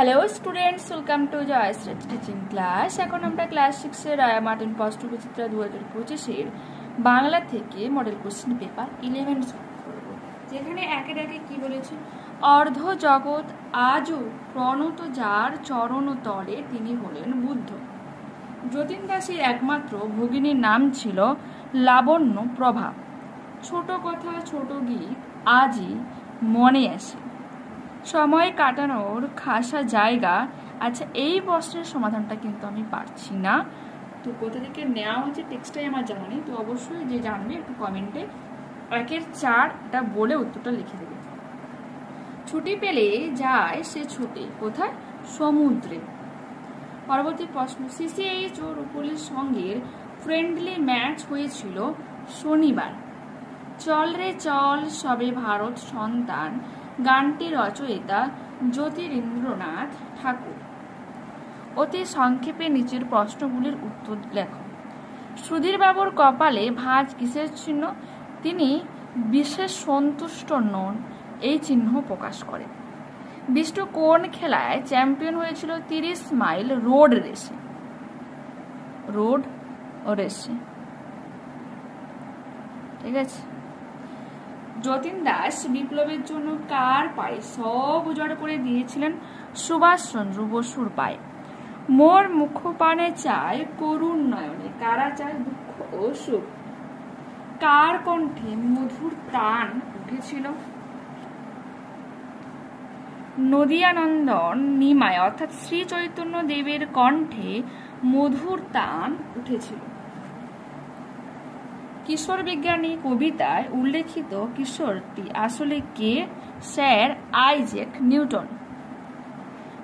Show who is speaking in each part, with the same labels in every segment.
Speaker 1: Hello students, welcome to Jayshree teaching class. এখন আমরা class 6 Raya Martin প্রশ্ন বিচিত্রা 2025 বাংলা থেকে মডেল কোশ্চেন পেপার 11 সলভ করব, যেখানে একের আগে কি বলেছে, অর্ধ জগৎ আজও প্রণত যার চরণ তলে তিনি হলেন বুদ্ধ। যতীন দাসের একমাত্র ভগিনীর নাম ছিল লাবণ্য প্রভা। ছোট কথা ছোট গীত আজই মনে আসে, সময় কাটানোর খাসা জায়গা। আচ্ছা, এই প্রশ্নের সমাধানটা কিন্তু আমি পারছি না, তো কোথা থেকে নেওয়া হচ্ছে টেক্সটাই আমার জানা নেই। তো অবশ্যই যে জানবে একটু কমেন্টে 1-4 বলে উত্তরটা লিখে দেবে। ছুটি পেলে যায় সে ছুটে কোথায়? সমুদ্রে। পরবর্তী প্রশ্ন, সিসিএইচ ও রূপলীর সঙ্গে ফ্রেন্ডলি ম্যাচ হয়েছিল শনিবার। চল রে চল সবে ভারত সন্তান গানটি রচয়িতা জ্যোতিরিন্দ্রনাথ ঠাকুর। অতি সংক্ষেপে নিচের প্রশ্নগুলির উত্তর লেখো। সুধীরবাবুর কপালে ভাঁজ কিসের চিহ্ন? তিনি বিশেষ সন্তুষ্ট নন, এই চিহ্ন প্রকাশ করে। বিষ্টু কোন খেলায় চ্যাম্পিয়ন হয়েছিল 30 মাইল রোড রেসে? ঠিক আছে। যতীন দাস বিপ্লবের জন্য কার পায়ে সব উজাড় করে দিয়েছিলেন? সুভাষচন্দ্র বসুর পায়ে। মোর মুখপানে চায় করুণ নয়নে, কারা চায় দুঃখ ও সুখ। কার কণ্ঠে মধুর টান উঠেছিল? নদিয়ানন্দন নিমায় অর্থাৎ শ্রী চৈতন্য দেবের কণ্ঠে মধুর টান উঠেছিল। কিশোর বিজ্ঞানী কবিতায় উল্লেখিত কিশোরটি আসলে কে? Sir Isaac Newton.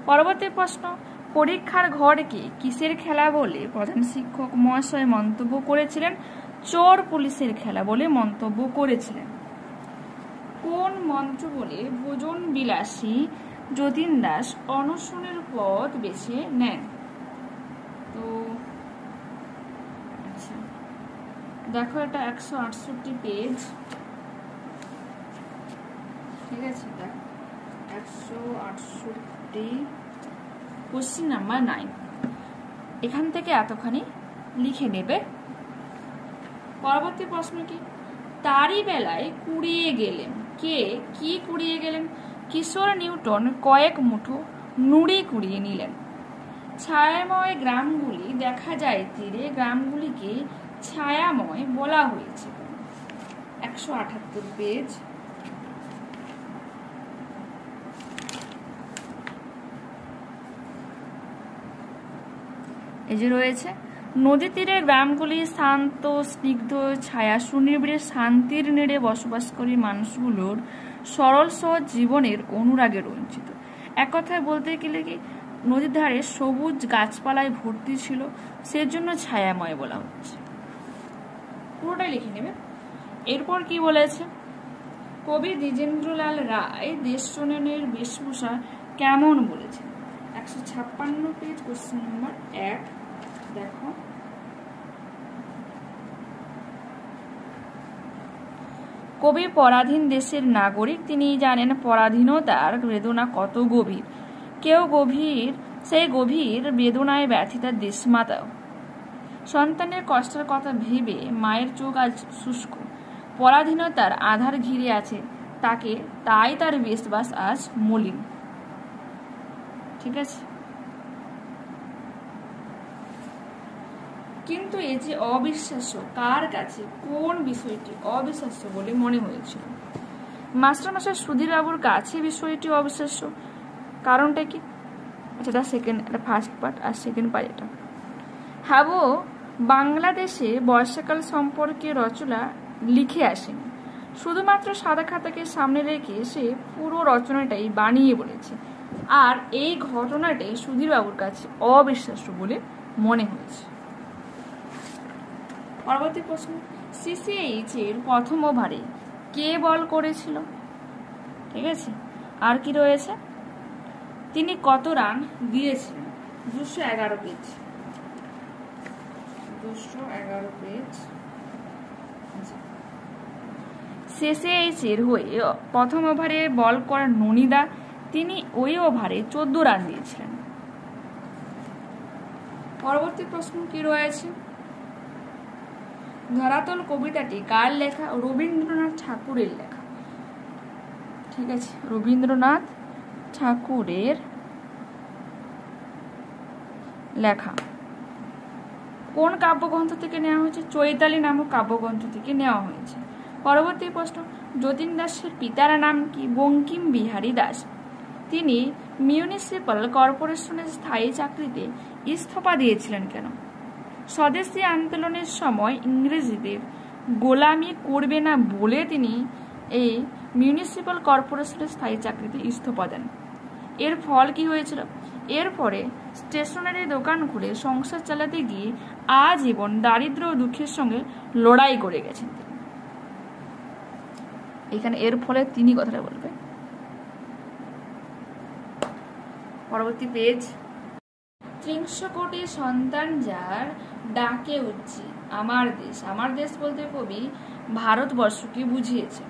Speaker 1: পরবর্তী প্রশ্ন, পরীক্ষার ঘরকে কিসের খেলা বলে প্রধান শিক্ষক মহাশয় মন্তব্য করেছিলেন? চোর পুলিশের খেলা বলে মন্তব্য করেছিলেন। কোন মন্ত্র বলে ভোজন বিলাসী যতীন দাস অনশনের পথ বেছে নেন? তো আচ্ছা দেখো, এটা 168 পেজ, ঠিক আছে। দেখো 168, কোশ্চেন নাম্বার 9। এখান থেকে এতখানি লিখে নেবে। পরবর্তী প্রশ্ন কি, তারই বেলায় কুড়িয়ে গেলেন কে? কি কুড়িয়ে গেলেন? কিশোর নিউটন কয়েক মুঠো নুড়ি কুড়িয়ে নিলেন। ছায়াময় গ্রামগুলি দেখা যায় তীরে, গ্রামগুলিকে ছায়াময় বলা হয়েছে। 178 পেজ। এই যে রয়েছে, নদী তীরের গ্রামগুলি শান্ত স্নিগ্ধ ছায়া সুনিবিড়ে শান্তির নেড়ে বসবাসকারী মানুষগুলোর সরল সহজ জীবনের অনুরাগে রঞ্জিত। এক কথায় বলতে গেলে কি, নদীর ধারে সবুজ গাছপালায় ভর্তি ছিল, সেজন্য ছায়াময় বলা হচ্ছে। পুরোটাই লিখে নেবে। এরপর কি বলেছে, কবি দ্বিজেন্দ্রলাল রায় দেশজননের বেশভূষা কেমন বলেছেন? 156 পেজ, কোশ্চেন নাম্বার 1। দেখো, কবি পরাধীন দেশের নাগরিক, তিনি জানেন পরাধীনতার বেদনা কত গভীর। সেই গভীর বেদনায় ব্যথিতা দেশমাতাও। সন্তানের কষ্টের কথা ভেবে মায়ের চোখ আজ শুষ্ক। পরাধীনতার আধার ঘিরে আছে তাকে, তাই তার বেশবাস আজ মলিন। ঠিক আছে। কিন্তু এই যে অবিশ্বাস্য, কার কাছে কোন বিষয়টি অবিশ্বাস্য বলে মনে হয়েছিল? মাস্টারমশাই সুধীরবাবুর কাছে বিষয়টি অবিশ্বাস্য। কারণটা কি? আচ্ছা, এটা ফার্স্ট পার্ট, আর সেকেন্ড পার্ট এটা। হাবু বাংলাদেশে বর্ষাকাল সম্পর্কে রচনা লিখে আসেনি, শুধুমাত্র সাদা খাতাকে সামনে রেখে সে পুরো রচনাটাই বানিয়ে বলেছে, আর এই ঘটনাটাই সুধীরবাবুর কাছে অবিশ্বাস্য বলে মনে হয়েছে। পরবর্তী প্রশ্ন, সিসিএইচ এর প্রথম ওভারে কে বল করেছিল? ঠিক আছে। আর কি রয়েছে, তিনি কত রান দিয়েছিলেন? 211 পেজ। 211 পেজ। সিসিএইচ এর হয়ে প্রথম ওভারে বল করা ননিদা, তিনি ওই ওভারে 14 রান দিয়েছিলেন। পরবর্তী প্রশ্ন কি রয়েছে, ধরাতল কবিতাটি কার লেখা? রবীন্দ্রনাথ ঠাকুরের লেখা। ঠিক আছে, রবীন্দ্রনাথ ঠাকুরের লেখা। কোন কাব্যগ্রন্থ থেকে নেওয়া হয়েছে? চৈতালি নামক কাব্যগ্রন্থ থেকে নেওয়া হয়েছে। পরবর্তী প্রশ্ন, যতীন দাসের পিতার নাম কি? বঙ্কিম বিহারী দাস। তিনি মিউনিসিপ্যাল কর্পোরেশনের স্থায়ী চাকরিতে ইস্তফা দিয়েছিলেন কেন? স্বদেশী আন্দোলনের সময় ইংরেজদের গোলামি করবে না বলে তিনি এই মিউনিসিপ্যাল কর্পোরেশনের স্থায়ী চাকরিতে ইস্তফা দেন। এর ফল কি হয়েছিল? এরপরে স্টেশনারি দোকান খুলে সংসার চালাতে গিয়ে আজীবন দারিদ্র ও দুঃখের সঙ্গে লড়াই করে গেছেন তিনি। এখানে এর ফলে তিনি কথাটা বলবে। পরবর্তী পেজ, 300 কোটি সন্তান যার ডাকে উঠছি আমার দেশ। আমার দেশ বলতে কবি ভারতবর্ষকে বুঝিয়েছে।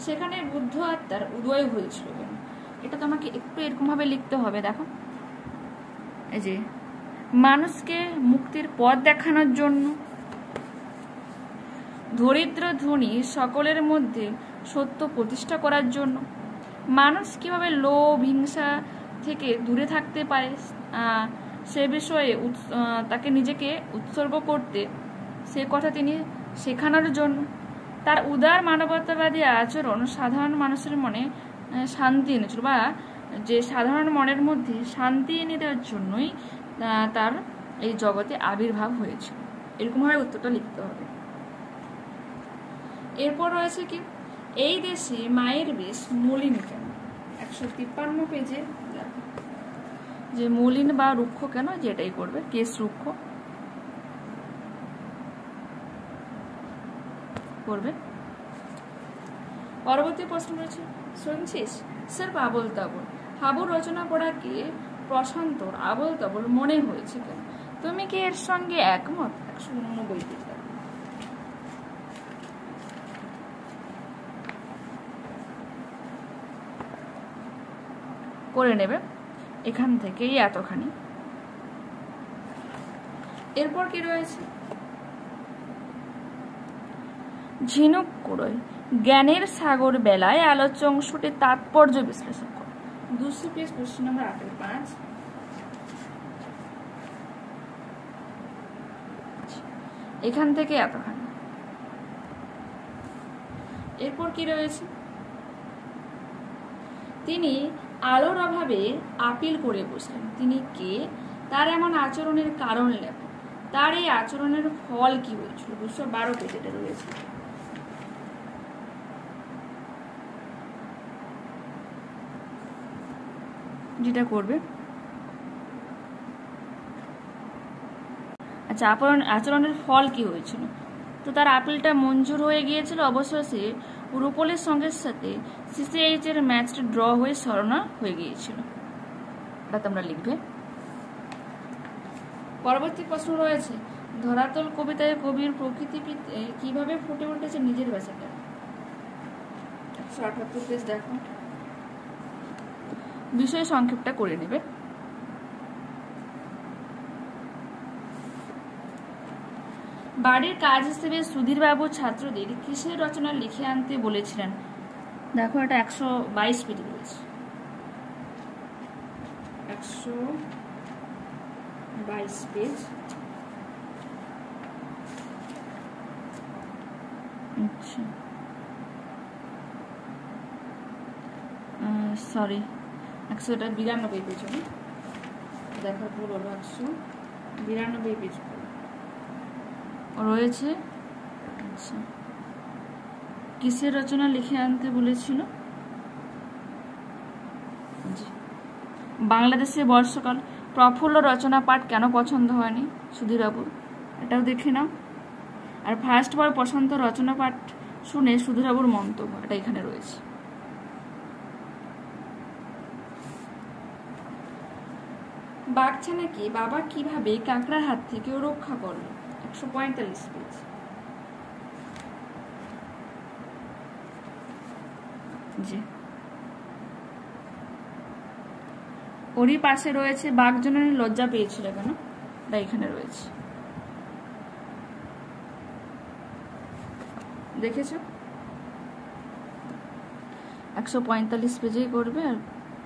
Speaker 1: সেখানে বুদ্ধ আত্মার উদয় হয়েছিল কেন? এটা তোমাকে একটু এরকম ভাবে লিখতে হবে। দেখো, এই যে মানুষকে মুক্তির পথ দেখানোর জন্য, দরিদ্র ধনী সকলের মধ্যে সত্য প্রতিষ্ঠা করার জন্য, মানুষ কিভাবে লোভ হিংসা থেকে দূরে থাকতে পারে সে বিষয়ে তাকে নিজেকে উৎসর্গ করতে, সে কথা তিনি শেখানোর জন্য, তার উদার মানবতাবাদী আচরণ সাধারণ মানুষের মনে শান্তি এনেছিল, বা যে সাধারণ মনের মধ্যে শান্তি এনে দেওয়ার জন্যই তার এই জগতে আবির্ভাব হয়েছিল। এরকমভাবে উত্তরটা লিখতে হবে। এরপর রয়েছে কি, এই দেশে মায়ের বেশ মলিন কেন? 153 পেজে যে মলিন বা রুক্ষ কেন, যেটাই করবে, কেশ রুক্ষ করবে। পরবর্তী প্রশ্ন রয়েছে, শুনছিস স্যার আবোল তাবোল। হাবু রচনা পড়াকে প্রশান্তর আবোল তাবোল মনে হয়েছে কেন? তুমি কি এর সঙ্গে একমত? 189 পেজ করে নেবে, এখান থেকেই এতখানি। এরপর কি রয়েছে, ঝিনুক কুড়োয় জ্ঞানের সাগর বেলায় আলোচ্য অংশটি তাৎপর্য বিশ্লেষণ করো। 200 পেজ, কোশ্চেন নাম্বার 8-5। এখান থেকে এতখানি। এরপর কি রয়েছে, তিনি আলোর অভাবে আপিল করে বসলেন। তিনি কে? তার এমন আচরণের কারণ লেখো। তার এই আচরণের ফল কি হয়েছিল? 212 পেজ এটা রয়েছে। যেটা করবে, আচ্ছা, আচরণের ফল কি হয়েছিল? তো তার আপিলটা মঞ্জুর হয়ে গিয়েছিল। অবশেষে রুপোলের সঙ্গের সাথে সিসিএইচ এর ম্যাচটা ড্র হয়ে সরনা হয়ে গিয়েছিল। এটা তোমরা লিখবে। পরবর্তী প্রশ্ন রয়েছে, ধরাতল কবিতায় কবির প্রকৃতি কিভাবে ফুটে উঠেছে নিজের ভাষাটা। 178 পেজ দেখো, বিষয় সংক্ষেপটা করে নেবে। বাড়ির কাজ হিসেবে সুধীরবাবু ছাত্রদের কিসের রচনা লিখে আনতে বলেছিলেন? দেখো, এটা 122 পেজ রয়েছে। 122 পেজ। আচ্ছা, সরি, 192 পেজ দেখার ভুল হলো। 192 পেজ রয়েছে। আচ্ছা, কিসের রচনা লিখে আনতে বলেছিল? বাংলাদেশে বর্ষাকাল। প্রফুল্ল রচনা পাঠ কেন পছন্দ হয়নি সুধীরবাবুর? এটাও দেখে নাও। আর ফার্স্ট বার প্রশান্ত রচনা পাঠ শুনে সুধীরবাবুর মন্তব্য, এটা এখানে রয়েছে। বাঘছানাকে বাবা কিভাবে কাঁকড়ার হাত থেকে রক্ষা করলো? 145 পেজ। জি, ওরই পাশে রয়েছে বাঘজননী লজ্জা পেয়েছিল কেন, এটা এখানে রয়েছে, দেখেছো? 145 পেজেই করবে, আর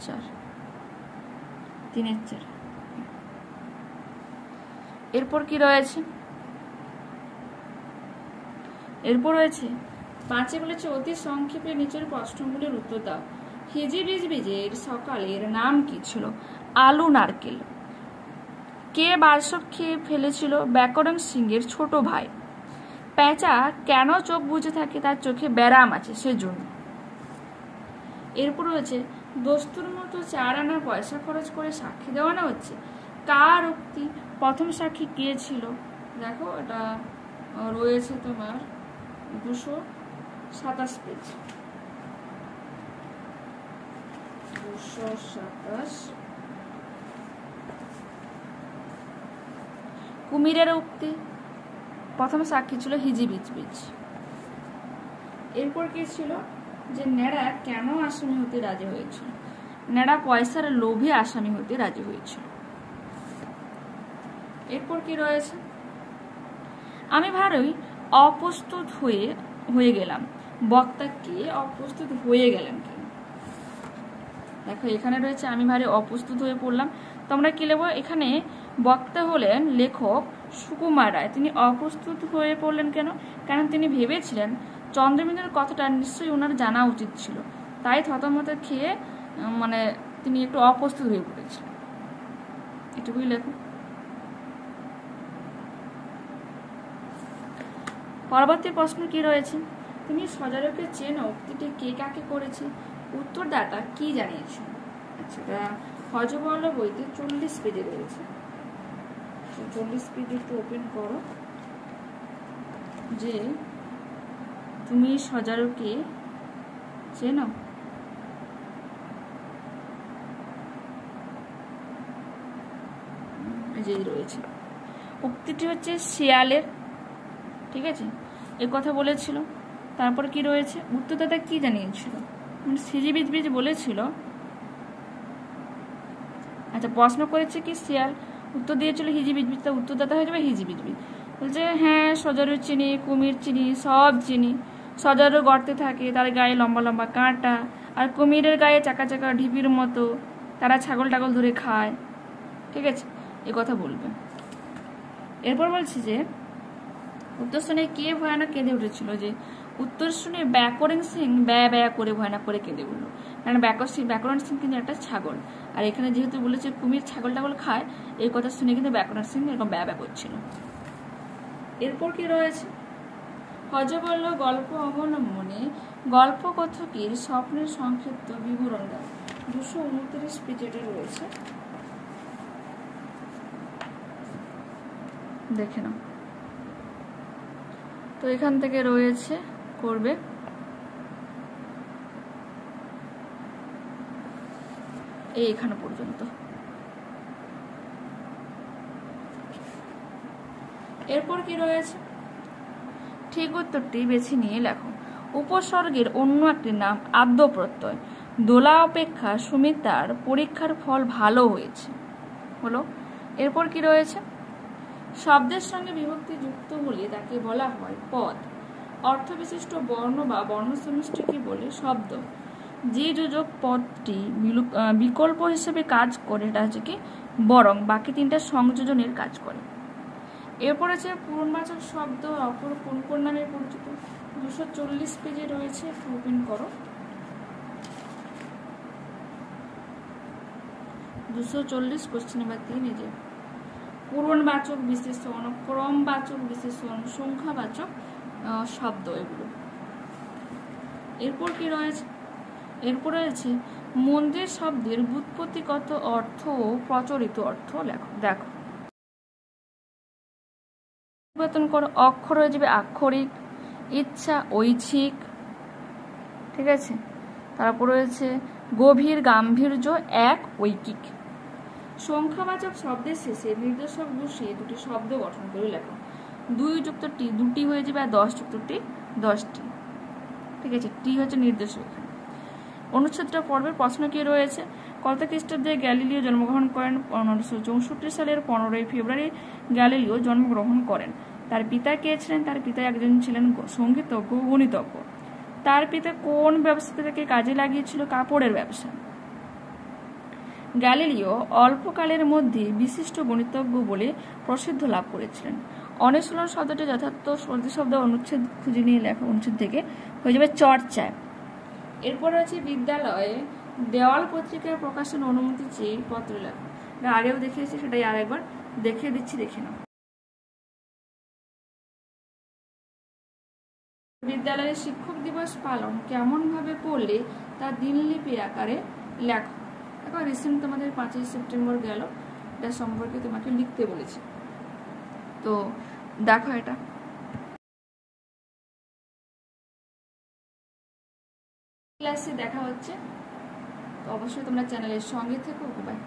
Speaker 1: 4 3 4। এরপর কি রয়েছে? এরপর রয়েছে 5 বলেছে অতি সংক্ষেপে নিচের প্রশ্নগুলির উত্তর দাও। হিজিবিজবিজের সকালের নাম কি ছিল? আলু নারকেল। কে বার্ষক খেয়ে ফেলেছিল? ব্যাকরণ সিংহের ছোট ভাই। পেঁচা কেন চোখ বুজে থাকে? তার চোখে ব্যারাম আছে সেজন্য। এরপর রয়েছে দস্তুর মতো 4 আনা পয়সা খরচ করে সাক্ষী দেওয়ানো হচ্ছে, কার উক্তি? প্রথম সাক্ষী কে ছিল? দেখো এটা রয়েছে তোমার 227 পেজ, 227। কুমিরের উক্তি, প্রথম সাক্ষী ছিল হিজিবিজবিজ। এরপর কি ছিল? যে নেড়া কেন আসামি হতে রাজি হয়েছিল? নেড়া পয়সার লোভে আসামি হতে রাজি হয়েছিল। এরপর কি রয়েছে? আমি ভারী অপ্রস্তুত হয়ে গেলাম। বক্তা কে অপ্রস্তুত হয়ে গেলেন কেন? দেখো এখানে রয়েছে আমি ভারী অপ্রস্তুত হয়ে পড়লাম, তোমরা কি নেব? এখানে বক্তা হলেন লেখক সুকুমার রায়। তিনি অপ্রস্তুত হয়ে পড়লেন কেন? কারণ তিনি ভেবেছিলেন চন্দ্রবিন্দুর কথাটা নিশ্চয়ই ওনার জানা উচিত ছিল, তাই থতমত খেয়ে মানে তিনি একটু অপ্রস্তুত হয়ে পড়েছিলেন। এটুকুই লেখো। পরবর্তী প্রশ্ন কি রয়েছে? তুমি সজারুকে চেনো, উক্তিটি কে কাকে করেছে? উত্তরদাতা কি জানিয়েছে? আচ্ছা, এটা হজবর্ণ বইতে 40 পেজে রয়েছে। 40 পেজ একটু ওপেন করো। যে তুমি সজারুকে চেনো, যেই রয়েছে উক্তিটি হচ্ছে শিয়ালের, ঠিক আছে, এ কথা বলেছিল। তারপর কি রয়েছে? উত্তরদাতা কি জানিয়েছিল? মানে হিজিবিজবিজ বলেছিল। আচ্ছা, প্রশ্ন করেছে কি শিয়াল, উত্তর দিয়েছিল হিজিবিজবিজ, তা উত্তরদাতা হয়ে যাবে হিজিবিজবিজ। বলছে হ্যাঁ সজারু চিনি, কুমির চিনি, সব চিনি। সজারু গর্তে থাকে, তার গায়ে লম্বা লম্বা কাঁটা, আর কুমিরের গায়ে চাকা চাকা ঢিপির মতো, তারা ছাগল টাগল ধরে খায়, ঠিক আছে, এ কথা বলবে। এরপর বলছি যে উত্তর শুনে কে ভয়ানক কেঁদে উঠেছিল? যে উত্তর শুনে ব্যাকরণ সিং ব্যয় ব্যয় করে ভয়ানক করে কেঁদে উঠলো, কারণ ব্যাকরণ সিং কিন্তু একটা ছাগল, আর এখানে যেহেতু বলেছে কুমির ছাগল টাগল খায়, এই কথা শুনে কিন্তু ব্যাকরণ সিং এরকম ব্যয় ব্যয় করছিল। এরপর কি রয়েছে? হজবর্ণ গল্প অবলম্বনে গল্প কথকের স্বপ্নের সংক্ষিপ্ত বিবরণ দাও। 229 পেজে রয়েছে, দেখে নাও। তো এখান থেকে রয়েছে করবে। এইখানে পর্যন্ত। এরপর কি রয়েছে? ঠিক উত্তরটি বেছে নিয়ে লেখো। উপসর্গের অন্য একটি নাম আদ্য প্রত্যয়। দোলা অপেক্ষা সুমিতার পরীক্ষার ফল ভালো হয়েছে হলো। এরপর কি রয়েছে? শব্দের সঙ্গে বিভক্তি যুক্ত হলে তাকে বলা হয় পদ। অর্থবিশিষ্ট বর্ণ বা বর্ণসমষ্টিকে বলে শব্দ। যে যোজক পদটি বিকল্প হিসেবে কাজ করে এটা হচ্ছে কি বরং, বাকি 3টা সংযোজনের কাজ করে। এরপর আছে পূর্ণবাচক শব্দ অপর কোন কোন নামে পরিচিত। 240 পেজে রয়েছে, ওপেন করো। 240 কোশ্চেন নাম্বার 3, এই যে পূরণবাচক বিশেষণ, ক্রমবাচক বিশেষণ, সংখ্যাবাচক শব্দ এগুলো। এরপর কি রয়েছে? এরপর রয়েছে মন্দির শব্দের ব্যুৎপত্তিগত অর্থ ও প্রচলিত অর্থ লেখো। দেখো পরিবর্তন করো। অক্ষর হয়ে যাবে আক্ষরিক, ইচ্ছা ঐচ্ছিক, ঠিক আছে। তারপর রয়েছে গভীর গাম্ভীর্য এক ঐকিক। সংখ্যাবাচক শব্দের শেষে নির্দেশক বসিয়ে দুটি শব্দ গঠন করে লেখো। 2 যুক্ত টি 2টি হয়ে যাবে, আর 10 যুক্ত টি 10টি, ঠিক আছে। টি হচ্ছে নির্দেশক। অনুচ্ছেদটা পর্বের প্রশ্ন কি রয়েছে? কত খ্রিস্টাব্দে গ্যালিলিও জন্মগ্রহণ করেন? 1564 সালের 15 ফেব্রুয়ারি গ্যালিলিও জন্মগ্রহণ করেন। তার পিতা কে ছিলেন? তার পিতা একজন ছিলেন সঙ্গীতজ্ঞ, গণিতজ্ঞ। তার পিতা কোন ব্যবসাটাকে কাজে লাগিয়েছিল? কাপড়ের ব্যবসা। গ্যালিলিও অল্পকালের মধ্যে বিশিষ্ট গণিতজ্ঞ বলে প্রসিদ্ধ লাভ করেছিলেন। অনুশীলন শব্দটি যথার্থ প্রতিশব্দ অনুচ্ছেদ খুঁজে নিয়ে লেখা, অনুচ্ছেদ থেকে হয়ে যাবে চর্চায়। এরপর আছে বিদ্যালয়ে দেওয়াল পত্রিকায় প্রকাশের অনুমতি চেয়ে পত্র লেখা। এটা আগেও দেখিয়েছি, সেটাই আরেকবার দেখিয়ে দিচ্ছি, দেখে নাও। বিদ্যালয়ে শিক্ষক দিবস পালন কেমন ভাবে করলে তা দিনলিপির আকারে লেখো। এখন রিসেন্ট তোমাদের 5ই সেপ্টেম্বর গেল, এটা সম্পর্কে তোমাকে লিখতে বলেছি। তো দেখো, এটা ক্লাসে দেখা হচ্ছে। তো অবশ্যই তোমরা চ্যানেলের সঙ্গে থেকো। বাই।